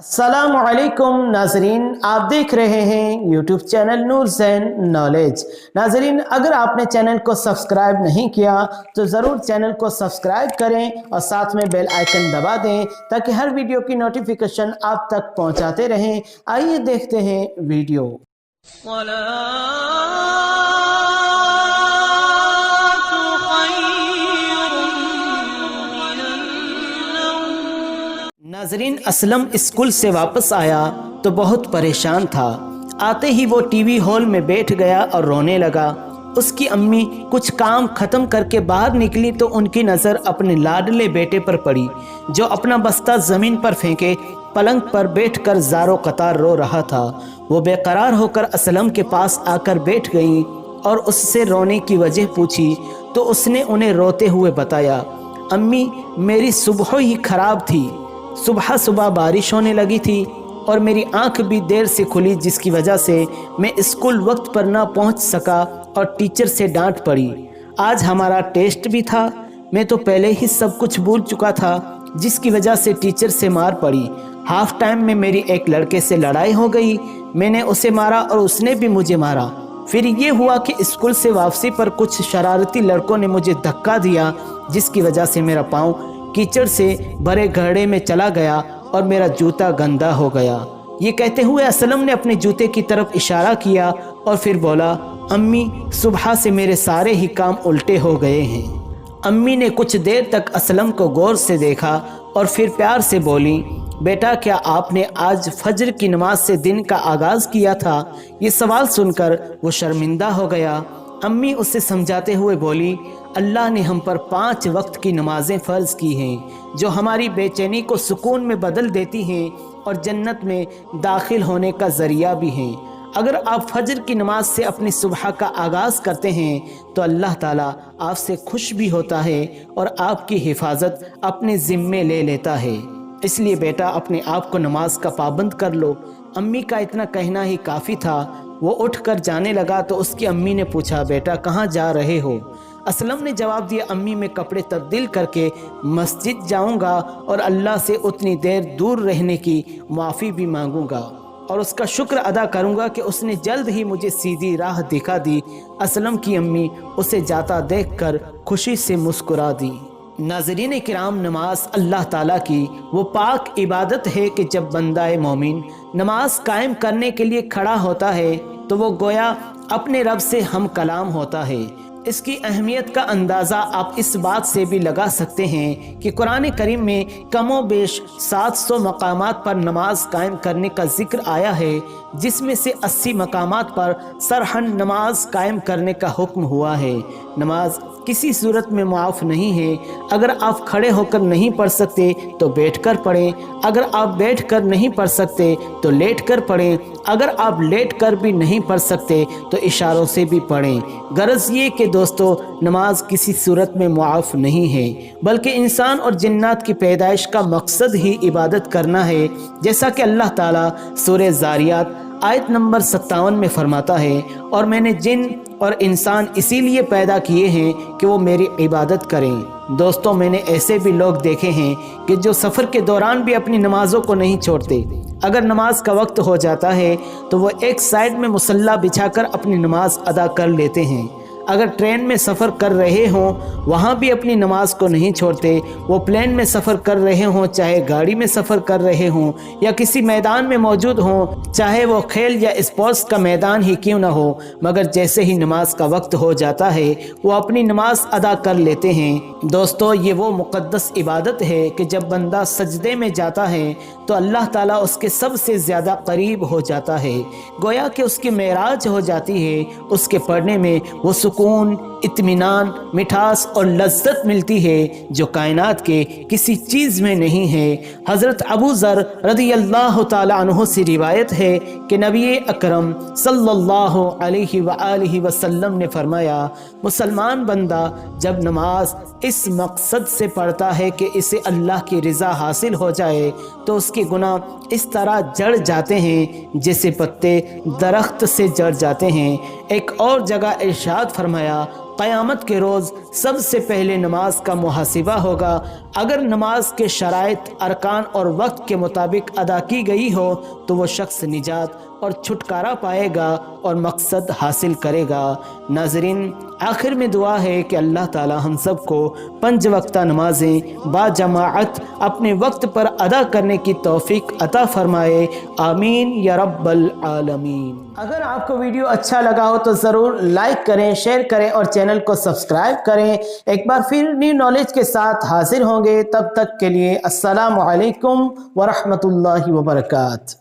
अस्सलाम वालेकुम नाजरीन, आप देख रहे हैं YouTube channel Noor's and knowledge. नाजरीन, अगर आपने चैनल को सब्सक्राइब नहीं किया तो ज़रूर चैनल को सब्सक्राइब करें और साथ में बेल आइकन दबा दें ताकि हर वीडियो की नोटिफिकेशन आप तक पहुंचाते रहें। आइए देखते हैं वीडियो। नाजरीन, असलम स्कूल से वापस आया तो बहुत परेशान था। आते ही वो टीवी हॉल में बैठ गया और रोने लगा। उसकी अम्मी कुछ काम खत्म करके बाहर निकली तो उनकी नज़र अपने लाडले बेटे पर पड़ी जो अपना बस्ता ज़मीन पर फेंके पलंग पर बैठकर ज़ारो कतार रो रहा था। वो बेकरार होकर असलम के पास आकर बैठ गई और उससे रोने की वजह पूछी तो उसने उन्हें रोते हुए बताया, अम्मी मेरी सुबह ही ख़राब थी। सुबह सुबह बारिश होने लगी थी और मेरी आंख भी देर से खुली जिसकी वजह से मैं स्कूल वक्त पर ना पहुंच सका और टीचर से डांट पड़ी। आज हमारा टेस्ट भी था। मैं तो पहले ही सब कुछ भूल चुका था जिसकी वजह से टीचर से मार पड़ी। हाफ टाइम में मेरी एक लड़के से लड़ाई हो गई। मैंने उसे मारा और उसने भी मुझे मारा। फिर ये हुआ कि स्कूल से वापसी पर कुछ शरारती लड़कों ने मुझे धक्का दिया जिसकी वजह से मेरा पाँव कीचड़ से भरे गड्ढे में चला गया और मेरा जूता गंदा हो गया। ये कहते हुए असलम ने अपने जूते की तरफ इशारा किया और फिर बोला, अम्मी सुबह से मेरे सारे ही काम उल्टे हो गए हैं। अम्मी ने कुछ देर तक असलम को गौर से देखा और फिर प्यार से बोली, बेटा क्या आपने आज फजर की नमाज से दिन का आगाज़ किया था? ये सवाल सुनकर वो शर्मिंदा हो गया। अम्मी उसे समझाते हुए बोली, अल्लाह ने हम पर 5 वक्त की नमाजें फ़र्ज़ की हैं जो हमारी बेचैनी को सुकून में बदल देती हैं और जन्नत में दाखिल होने का ज़रिया भी हैं। अगर आप फजर की नमाज से अपनी सुबह का आगाज़ करते हैं तो अल्लाह ताला आपसे खुश भी होता है और आपकी हिफाजत अपने ज़िम्मे ले लेता है। इसलिए बेटा अपने आप को नमाज का पाबंद कर लो। अम्मी का इतना कहना ही काफ़ी था। वो उठकर जाने लगा तो उसकी अम्मी ने पूछा, बेटा कहाँ जा रहे हो? असलम ने जवाब दिया, अम्मी मैं कपड़े तब्दील करके मस्जिद जाऊंगा और अल्लाह से उतनी देर दूर रहने की माफ़ी भी मांगूंगा और उसका शुक्र अदा करूंगा कि उसने जल्द ही मुझे सीधी राह दिखा दी। असलम की अम्मी उसे जाता देखकर खुशी से मुस्कुरा दी। नाज़रीन किराम, नमाज अल्लाह ताला की वो पाक इबादत है कि जब बंदा मोमिन नमाज कायम करने के लिए खड़ा होता है तो वो गोया अपने रब से हम कलाम होता है। इसकी अहमियत का अंदाज़ा आप इस बात से भी लगा सकते हैं कि कुरान करीम में कमो बेश 700 मकामात पर नमाज कायम करने का जिक्र आया है जिसमें से 80 मकामात पर सरहन नमाज कायम करने का हुक्म हुआ है। नमाज किसी सूरत में मुआफ़ नहीं है। अगर आप खड़े होकर नहीं पढ़ सकते तो बैठकर पढ़ें। अगर आप बैठकर नहीं पढ़ सकते तो लेटकर पढ़ें। अगर आप लेटकर भी नहीं पढ़ सकते तो इशारों से भी पढ़ें। गरज ये कि दोस्तों नमाज किसी सूरत में मुआफ़ नहीं है बल्कि इंसान और जिन्नात की पैदाइश का मकसद ही इबादत करना है, जैसा कि अल्लाह ताला सूरह ज़ारियात आयत नंबर 57 में फरमाता है, और मैंने जिन और इंसान इसीलिए पैदा किए हैं कि वो मेरी इबादत करें। दोस्तों मैंने ऐसे भी लोग देखे हैं कि जो सफ़र के दौरान भी अपनी नमाज़ों को नहीं छोड़ते। अगर नमाज का वक्त हो जाता है तो वो एक साइड में मुसल्ला बिछाकर अपनी नमाज अदा कर लेते हैं। अगर ट्रेन में सफ़र कर रहे हों वहाँ भी अपनी नमाज को नहीं छोड़ते। वो प्लेन में सफ़र कर रहे हों, चाहे गाड़ी में सफ़र कर रहे हों या किसी मैदान में मौजूद हों, चाहे वो खेल या स्पोर्ट्स का मैदान ही क्यों ना हो, मगर जैसे ही नमाज का वक्त हो जाता है वो अपनी नमाज अदा कर लेते हैं। दोस्तों ये वो मुक़द्दस इबादत है कि जब बंदा सजदे में जाता है तो अल्लाह ताला उसके सबसे ज़्यादा करीब हो जाता है। गोया कि उसकी मेराज हो जाती है। उसके पढ़ने में वो सुकून, इत्मीनान, मिठास और लज्जत मिलती है जो कायनात के किसी चीज़ में नहीं है। हज़रत अबू ज़र रज़ी अल्लाह ताला अन्हु से रिवायत है कि नबी अकरम सल्लल्लाहु अलैहि वआलिहि वसल्लम ने फरमाया, मुसलमान बंदा जब नमाज इस मकसद से पढ़ता है कि इसे अल्लाह की रज़ा हासिल हो जाए तो उसके गुनाह इस तरह जड़ जाते हैं जैसे पत्ते दरख्त से जड़ जाते हैं। एक और जगह इरशाद फरमाया, قیامت کے روز سب سے پہلے نماز کا محاسبہ ہوگا۔ اگر نماز کے شرائط، ارکان اور وقت کے مطابق ادا کی گئی ہو تو وہ شخص نجات اور چھٹکارا پائے گا اور مقصد حاصل کرے گا۔ ناظرین، آخر میں دعا ہے کہ اللہ تعالی ہم سب کو 5 وقتہ نمازیں با جماعت اپنے وقت پر ادا کرنے کی توفیق عطا فرمائے، آمین یا رب العالمین۔ اگر آپ کو ویڈیو اچھا لگا ہو تو ضرور لائک کریں، شیئر کریں اور چینل کو سبسکرائب کریں۔ ایک بار پھر نیو نالج کے ساتھ حاضر ہوں گے، تب تک کے لیے السلام علیکم ورحمۃ اللہ وبرکاتہ۔